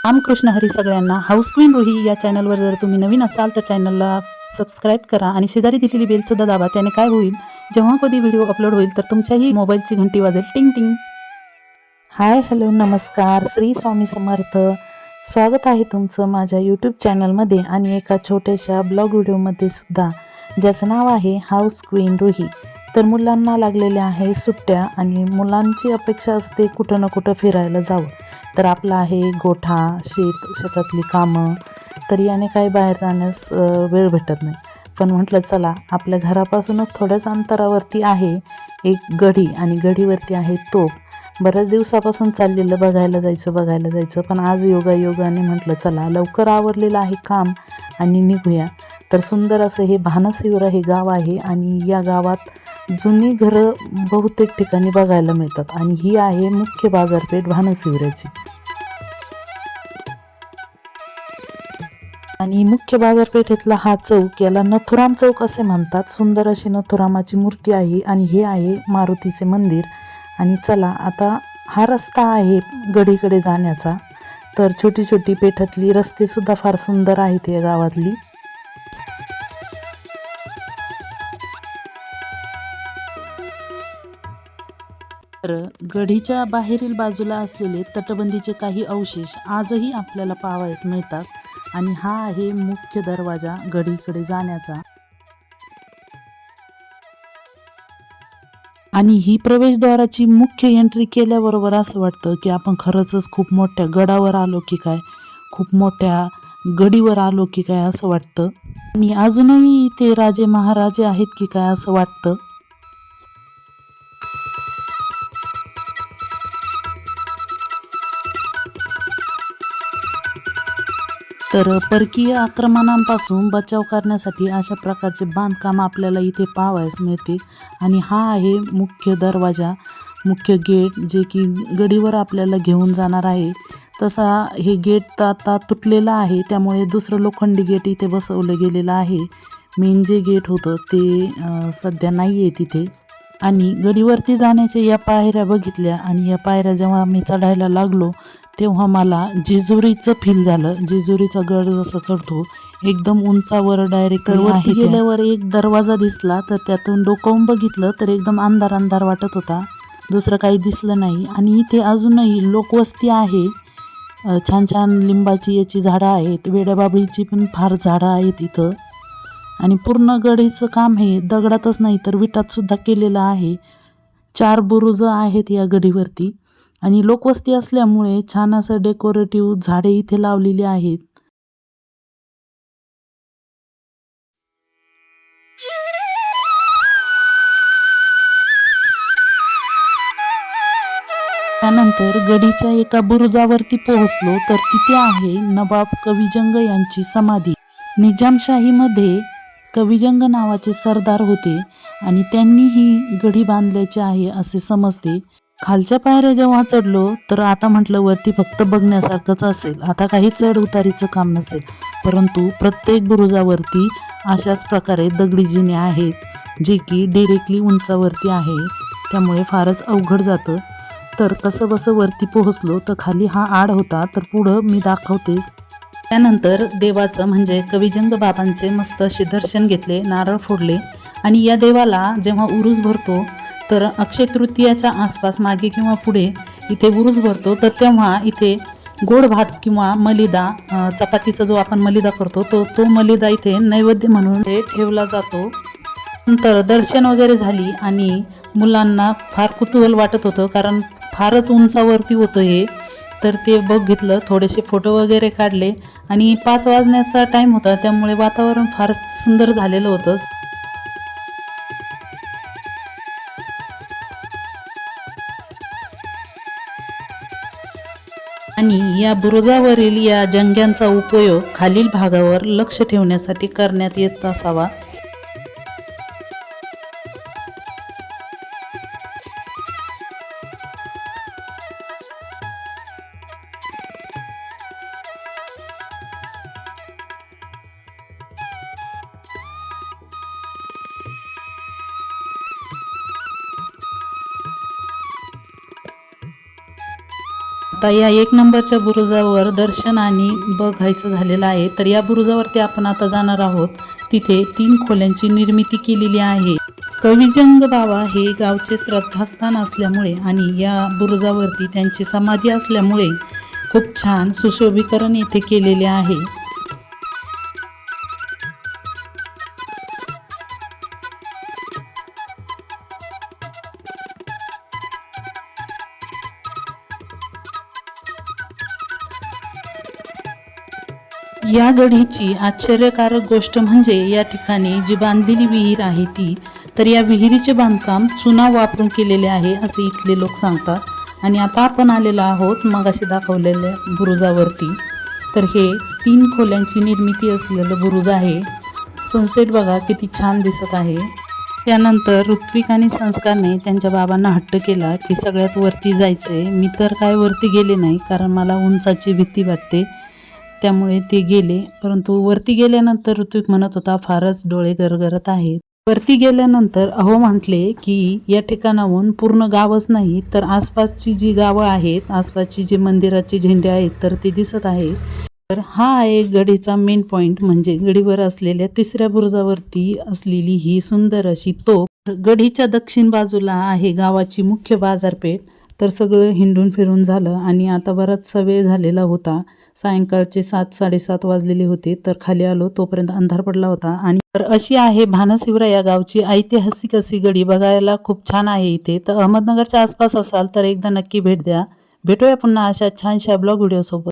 रामकृष्ण हरी सगळ्यांना. House queen Ruhi या चॅनलवर जर तुम्ही नवीन असाल तर चॅनलला सबस्क्राईब करा आणि शेजारी दिलेली बेलसुद्धा दाबा. त्याने काय होईल, जेव्हा कधी व्हिडिओ अपलोड होईल तर तुमच्याही मोबाईलची घंटी वाजेल, टिंग टिंग. हाय, हॅलो, नमस्कार, श्री स्वामी समर्थ. स्वागत आहे तुमचं माझ्या यूट्यूब चॅनलमध्ये आणि एका छोट्याशा ब्लॉग व्हिडिओमध्ये सुद्धा, ज्याचं नाव आहे हाऊस क्वीन रुही. तर मुलांना लागलेल्या आहे सुट्ट्या आणि मुलांची अपेक्षा असते कुठं ना कुठं फिरायला जावं. तर आपला आहे गोठा, शेतातली कामं, तर याने काही बाहेर जाण्यास वेळ भेटत नाही. पण म्हटलं चला, आपल्या घरापासूनच थोड्याच अंतरावरती आहे एक गढी आणि गढीवरती आहे तोफ. बऱ्याच दिवसापासून चाललेलं बघायला जायचं, पण आज योगायोगाने म्हटलं चला, लवकर आवरलेलं आहे काम आणि निघूया. तर सुंदर असं हे भानशिवरा हे गाव आहे आणि या गावात जुनी घरं बहुतेक ठिकाणी बघायला मिळतात आणि ही आहे मुख्य बाजारपेठ भानशिवऱ्याची. आणि मुख्य बाजारपेठेतला हा चौक, याला नथुराम चौक असे म्हणतात. सुंदर अशी नथुरामाची मूर्ती आहे आणि हे आहे मारुतीचे मंदिर. आणि चला आता, हा रस्ता आहे गडीकडे जाण्याचा. तर छोटी छोटी पेठातली रस्ते सुद्धा फार सुंदर आहेत या गावातली. तर गढीच्या बाहेरील बाजूला असलेले तटबंदीचे काही अवशेष आजही आपल्याला पाहावयास मिळतात. आणि हा आहे मुख्य दरवाजा गढीकडे जाण्याचा. आणि ही प्रवेशद्वाराची मुख्य एंट्री केल्याबरोबर असं वाटतं की आपण खरंच खूप मोठ्या गडावर आलो की काय, खूप मोठ्या गडीवर आलो की काय असं वाटतं. आणि अजूनही इथे राजे महाराजे आहेत की काय असं वाटतं. तर परकीय आक्रमणांपासून बचाव करण्यासाठी अशा प्रकारचे बांधकाम आपल्याला इथे पाहावयास मिळते. आणि हा आहे मुख्य दरवाजा, मुख्य गेट, जे की गडीवर आपल्याला घेऊन जाणार आहे. तसा हे गेट तर आता तुटलेलं आहे, त्यामुळे दुसरं लोखंडी गेट इथे बसवलं गेलेलं आहे. मेन जे गेट होतं ते सध्या नाही आहे तिथे. आणि गडीवरती जाण्याच्या या पायऱ्या बघितल्या आणि या पायऱ्या जेव्हा मी चढायला लागलो तेव्हा मला जेजुरीचं फील झालं. जेजुरीचा गड जसा चढतो एकदम उंचावर डायरेक्ट वरती गेल्यावर एक दरवाजा दिसला, तर त्यातून डोकावून बघितलं तर एकदम अंधार अंधार वाटत होता, दुसरं काही दिसलं नाही. आणि इथे अजूनही लोकवस्ती आहे. छान छान लिंबाची याची झाडं आहेत, वेड्याबाबळीची पण फार झाडं आहेत इथं. आणि पूर्ण गडीचं काम हे दगडातच नाही तर विटात सुद्धा केलेलं आहे. 4 बुरुज आहेत या गडीवरती आणि लोकवस्ती असल्यामुळे छान असं डेकोरेटिव्ह झाडे इथे लावलेली आहेत. त्यानंतर गडीच्या एका बुरुजावरती पोहोचलो तर तिथे आहे नवाब कविजंग यांची समाधी. निजामशाहीमध्ये कविजंग नावाचे सरदार होते आणि त्यांनी ही गढी बांधल्याची आहे असे समजते. खालच्या पायऱ्या जेव्हा चढलो तर आता म्हटलं वरती फक्त बघण्यासारखंच असेल, आता काही चढ उतारीचं काम नसेल. परंतु प्रत्येक बुरुजावरती अशाच प्रकारे दगडी जिने आहेत जे की डिरेक्टली उंचावरती आहे, त्यामुळे फारच अवघड जातं. तर कसं बसं वरती पोहोचलो तर खाली हा आड होता, तर पुढं मी दाखवतेस. त्यानंतर देवाचं म्हणजे कविजंग बाबांचे मस्त असे दर्शन घेतले, नारळ फोडले. आणि या देवाला जेव्हा उरूस भरतो तर अक्षय तृतीयाच्या आसपास मागे किंवा पुढे इथे उरूस भरतो, तर तेव्हा इथे गोड भात किंवा मलिदा, चपातीचा जो आपण मलिदा करतो तो मलिदा इथे नैवेद्य म्हणून ठेवला जातो. नंतर दर्शन वगैरे झाली आणि मुलांना फार कुतूहल वाटत होतं, कारण फारच उंचावरती होतं हे. तर ते बघितलं, थोडेसे फोटो वगैरे काढले आणि 5 वाजण्याचा टाईम होता, त्यामुळे वातावरण फार सुंदर झालेलं होतं. आणि या बुरुजावरील या जंग्यांचा उपयोग खालील भागावर लक्ष ठेवण्यासाठी करण्यात येत असावा. आता या 1 नंबरच्या बुरुजावर दर्शन आणि बघायचं झालेलं आहे. तर या बुरुजावरती आपण आता जाणार आहोत. तिथे 3 खोल्यांची निर्मिती केलेली आहे. कविजंग बाबा हे गावचे श्रद्धास्थान असल्यामुळे आणि या बुरुजावरती त्यांची समाधी असल्यामुळे खूप छान सुशोभीकरण येथे केलेले आहे. या गढीची आश्चर्यकारक गोष्ट म्हणजे या ठिकाणी जी बांधलेली विहीर आहे ती, तर या विहिरीचे बांधकाम चुना वापरून केलेले आहे असे इथले लोक सांगतात. आणि आता आपण आलेलो आहोत मगाशी दाखवलेल्या बुरुजावरती. तर हे 3 खोल्यांची निर्मिती असलेलं बुरुज आहे. सनसेट बघा किती छान दिसत आहे. त्यानंतर ऋत्विक आणि संस्कारने त्यांच्या बाबांना हट्ट केला की सगळ्यात वरती जायचंय. मी तर काय वरती गेले नाही कारण मला उंचाची भीती वाटते, त्यामुळे ते गेले. परंतु वरती गेल्यानंतर ऋत्विक म्हणत होता फारच डोळे गरगरत आहेत. वरती गेल्यानंतर अहो म्हटले की या ठिकाणाहून पूर्ण गावच नाही तर आसपासची जी गावं आहेत, आसपासची जी मंदिराचे झेंडे आहेत तर ते दिसत आहे. तर हा आहे गडीचा मेन पॉइंट, म्हणजे गडीवर असलेल्या 3ऱ्या बुरुजावरती असलेली ही सुंदर अशी तोफ. गडीच्या दक्षिण बाजूला आहे गावाची मुख्य बाजारपेठ. तर सगळं हिंडून फिरून झालं आणि आता बराचसा वेळ झालेला होता. सायंकाळचे 7-7:30 वाजलेले होते. तर खाली आलो तोपर्यंत अंधार पडला होता. आणि तर अशी आहे भानशिवरा या गावची ऐतिहासिक अशी गडी. बघायला खूप छान आहे इथे. तर अहमदनगरच्या आसपास असाल तर एकदा नक्की भेट द्या. भेटूया पुन्हा अशा छानशा ब्लॉग व्हिडिओ सोबत.